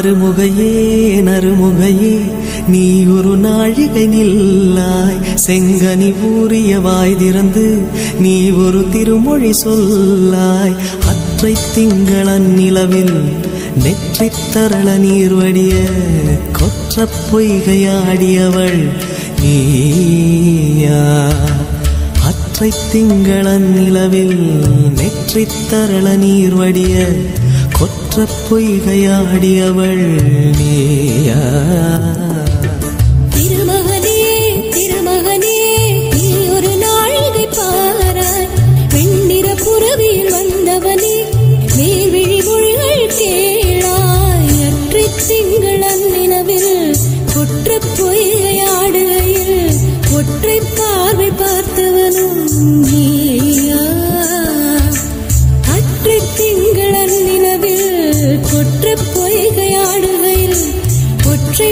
நறுமுகையே நறுமுகையே நீ ஒரு நாழிகை நில்லாய் செங்கனி ஊறிய வாய் திறந்து நீ ஒரு திருமொழி சொல்லாய் அற்றை திங்களன் நிலவில் நெற்றித் தரள நீர் வடிய கொற்ற பொய்கையாடியவள் நீயா அற்றை திங்களன் நிலவில் நெற்றித் தரள நீர் வடிய கொற்ற பொய்கையாடியவள் நீயா திருமகனே திருமகனே நீ ஒரு நாழிகை பாராய் வெண்ணிற புறவியில் வந்தவனே மேல்விழி மொழிகள் கேளாய் அற்றை திங்களன் நிலவில் கொற்ற பொய்கையாடுகையில் ஒற்றை பார்வை பார்த்தவனும் நீயா அற்றை திங்களன் நிலவில் கொற்ற பொய்கையாடுகையில் ஒற்றை